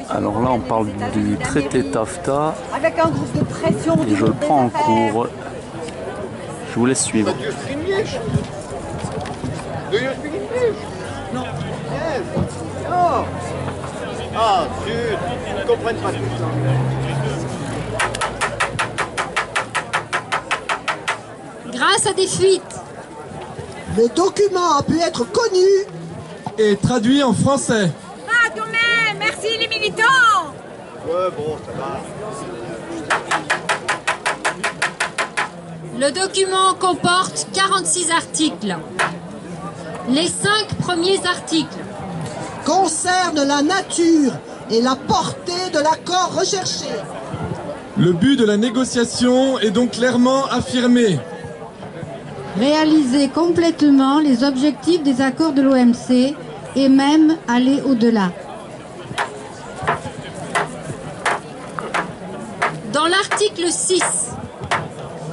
Alors là, on parle du traité TAFTA avec un groupe de pression et je le prends en cours. Je vous laisse suivre. Do you speak English? Do you speak English? Non. Yes. Oh. Ah, zut, ils ne comprennent pas tout ça. Grâce à des fuites, le document a pu être connu et traduit en français. Ah, quand même, merci les militants. Ouais, bon, ça va. le document comporte 46 articles. Les 5 premiers articles concernent la nature et la portée de l'accord recherché. Le but de la négociation est donc clairement affirmé. Réaliser complètement les objectifs des accords de l'OMC et même aller au-delà. Dans l'article 6,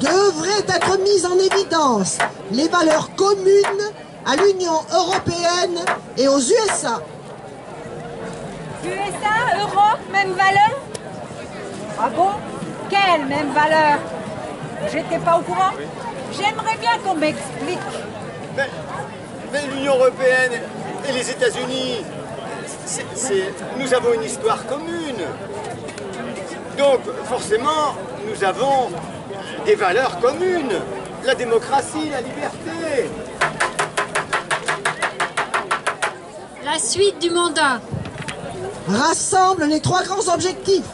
devraient être mises en évidence les valeurs communes à l'Union européenne et aux USA. USA, Europe, même valeur? Ah bon? Quelle même valeur? J'étais pas au courant. J'aimerais bien qu'on m'explique. Mais l'Union européenne et les États-Unis, nous avons une histoire commune. Donc, forcément, nous avons des valeurs communes. La démocratie, la liberté. la suite du mandat rassemble les 3 grands objectifs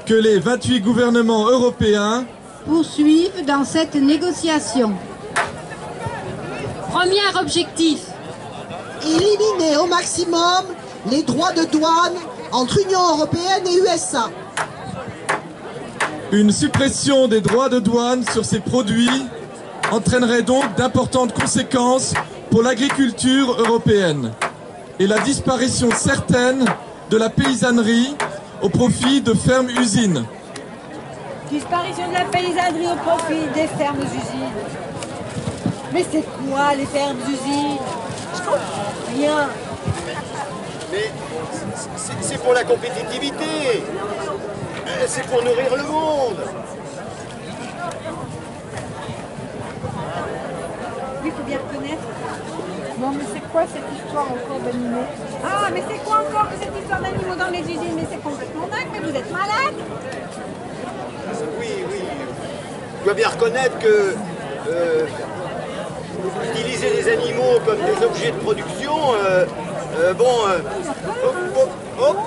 que les 28 gouvernements européens poursuivent dans cette négociation. Premier objectif, éliminer au maximum les droits de douane entre Union européenne et USA. Une suppression des droits de douane sur ces produits entraînerait donc d'importantes conséquences pour l'agriculture européenne et la disparition certaine de la paysannerie au profit de fermes-usines. Disparition de la paysannerie au profit des fermes-usines. Mais c'est quoi les fermes-usines? Je comprends rien. Mais c'est pour la compétitivité. C'est pour nourrir le monde. Oui, il faut bien reconnaître. Bon, mais c'est quoi cette histoire encore d'animaux? Ah, mais c'est quoi encore que cette histoire d'animaux dans les usines? Mais c'est complètement dingue, mais vous êtes malade? Oui. Je dois bien reconnaître que utiliser les animaux comme des objets de production, hop.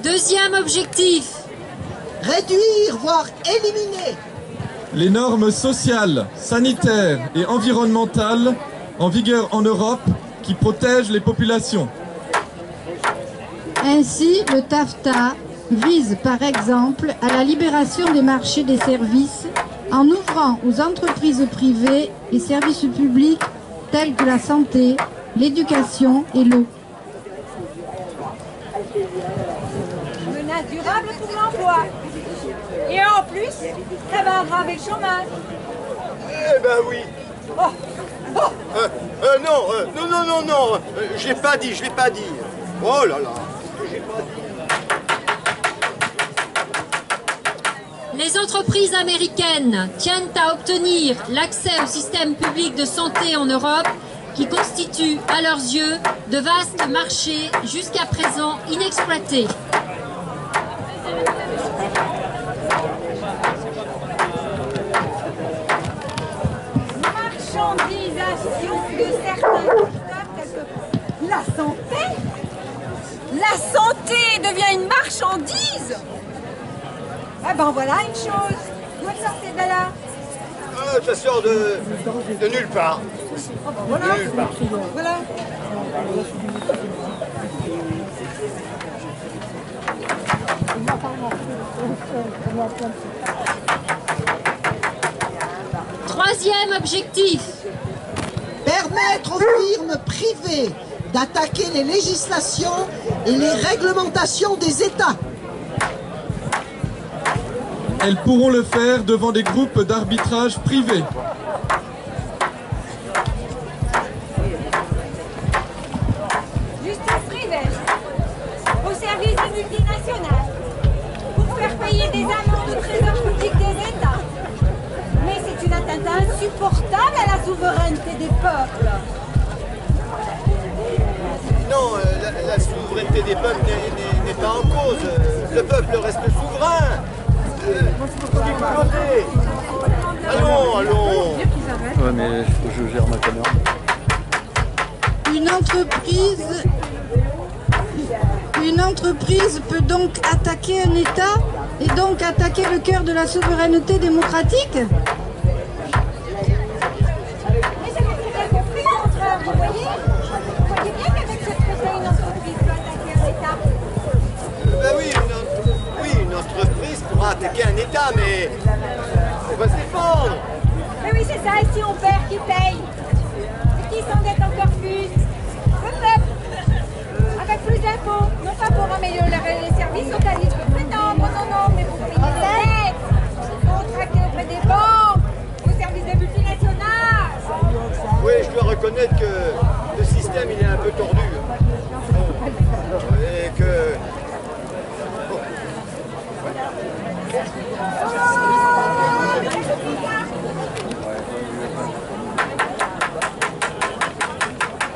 deuxième objectif, réduire, voire éliminer les normes sociales, sanitaires et environnementales en vigueur en Europe qui protègent les populations. Ainsi, le TAFTA vise par exemple à la libération des marchés des services en ouvrant aux entreprises privées les services publics tels que la santé, l'éducation et l'eau. Menace durable pour l'emploi. Et en plus, ça va aggraver le chômage. Eh ben oui. Non, je l'ai pas dit. Oh là là, j'ai pas dit. les entreprises américaines tiennent à obtenir l'accès au système public de santé en Europe qui constitue à leurs yeux de vastes marchés jusqu'à présent inexploités. Marchandisation de certains secteurs tels que la santé. La santé devient une marchandise. Ah ben voilà une chose. D'où elle sortait de là? Ça sort de nulle part. Oh ben voilà. De nulle part. Voilà. Troisième objectif, permettre aux firmes privées d'attaquer les législations et les réglementations des États. elles pourront le faire devant des groupes d'arbitrage privés. Justice privée, au service des multinationales, pour faire payer des amendes au trésor public des États. Mais c'est une atteinte insupportable à la souveraineté des peuples. Non, la souveraineté des peuples n'est pas en cause. Le peuple reste souverain. Allons, allons. Ouais, mais il faut que je gère ma caméra. Une entreprise peut donc attaquer un État et donc attaquer le cœur de la souveraineté démocratique? Mais j'avais très bien compris le contraire, vous voyez? Vous voyez bien qu'avec ce traité, une entreprise peut attaquer un État. Ben oui, une entreprise pourra attaquer un État, mais on va se défendre. Mais oui, c'est ça, et si on perd, qui paye? Et qui s'endette encore plus? Le peuple, avec plus d'impôts, non pas pour améliorer les services auxquels il peut prétendre, non, mais pour payer des dettes, contracter auprès des banques, au service des multinationales. Oui, je dois reconnaître que le système, il est un peu tordu. Et que...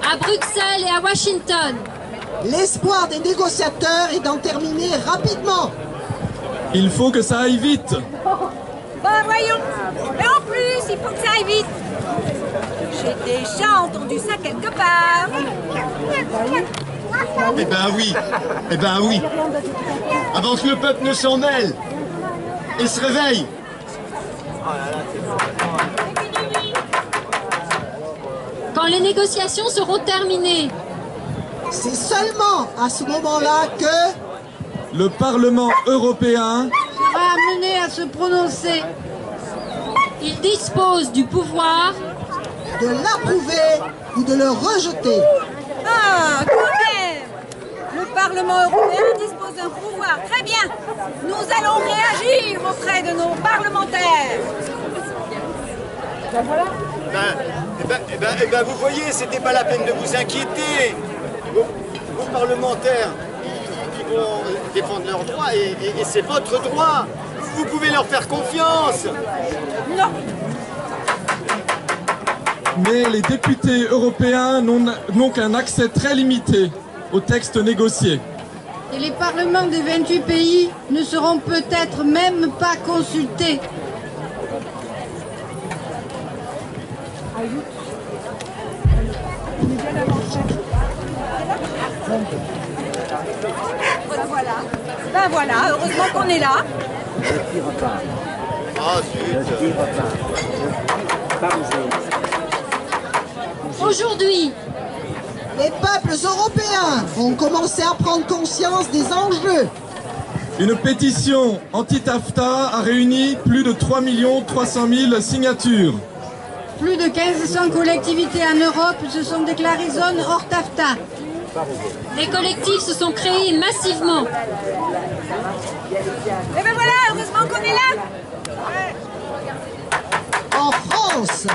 À Bruxelles et à Washington, L'espoir des négociateurs est d'en terminer rapidement. Il faut que ça aille vite. Bah voyons, mais en plus, il faut que ça aille vite. J'ai déjà entendu ça quelque part. Eh ben oui, avant que le peuple ne s'en mêle et se réveille. quand les négociations seront terminées, C'est seulement à ce moment-là que Le Parlement européen sera amené à se prononcer. il dispose du pouvoir de l'approuver ou de le rejeter. Ah, quand même! Le Parlement européen dispose d'un pouvoir. Très bien. Nous allons réagir auprès de nos parlementaires. Vous voyez, c'était pas la peine de vous inquiéter. Vos parlementaires qui vont défendre leurs droits et c'est votre droit. Vous pouvez leur faire confiance. Non. Mais les députés européens n'ont qu'un accès très limité aux textes négociés. Et les parlements des 28 pays ne seront peut-être même pas consultés. Ben voilà, heureusement qu'on est là. Ah, zut. aujourd'hui. Les peuples européens ont commencé à prendre conscience des enjeux. Une pétition anti-TAFTA a réuni plus de 3 300 000 signatures. Plus de 1500 collectivités en Europe se sont déclarées zones hors TAFTA. Les collectifs se sont créés massivement. Et ben voilà, heureusement qu'on est là. En France,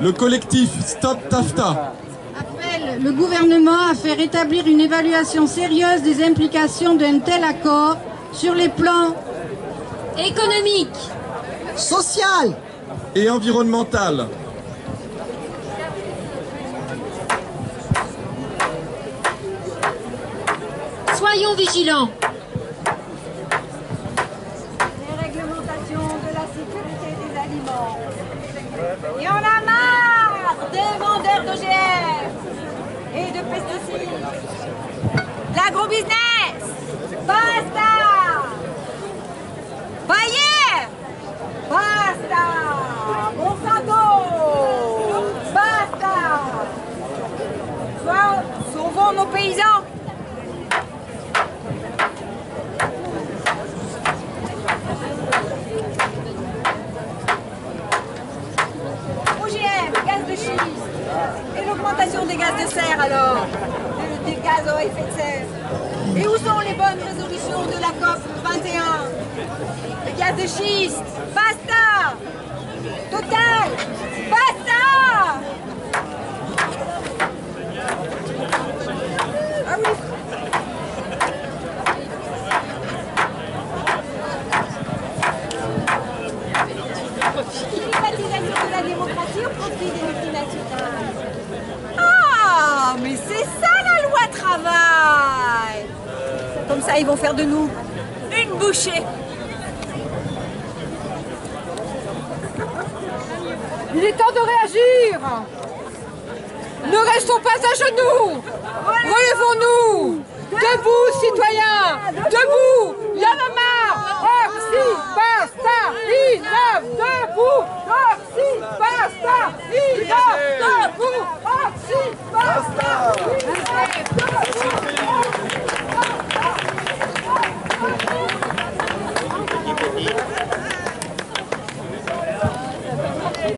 Le collectif Stop TAFTA Appelle le gouvernement à faire établir une évaluation sérieuse des implications d'un tel accord sur les plans Économique, social, et environnementale. soyons vigilants. Les réglementations de la sécurité des aliments. Et on a marre des vendeurs d'OGM et de pesticides. L'agro-business. Basta. Bayer. Basta. Monsanto. Basta. Sauvons nos paysans. OGM, gaz de schiste. Et l'augmentation des gaz de serre alors. Des gaz à effet de serre. Et où Le gaz de schiste, basta! Total, basta! Ah oui. Privatisation de la démocratie au profit des multinationales. Ah, mais c'est ça la loi travail! Comme ça, ils vont faire de nous une bouchée. Il est temps de réagir. Ne restons pas à genoux. Relevons-nous. Debout, citoyens.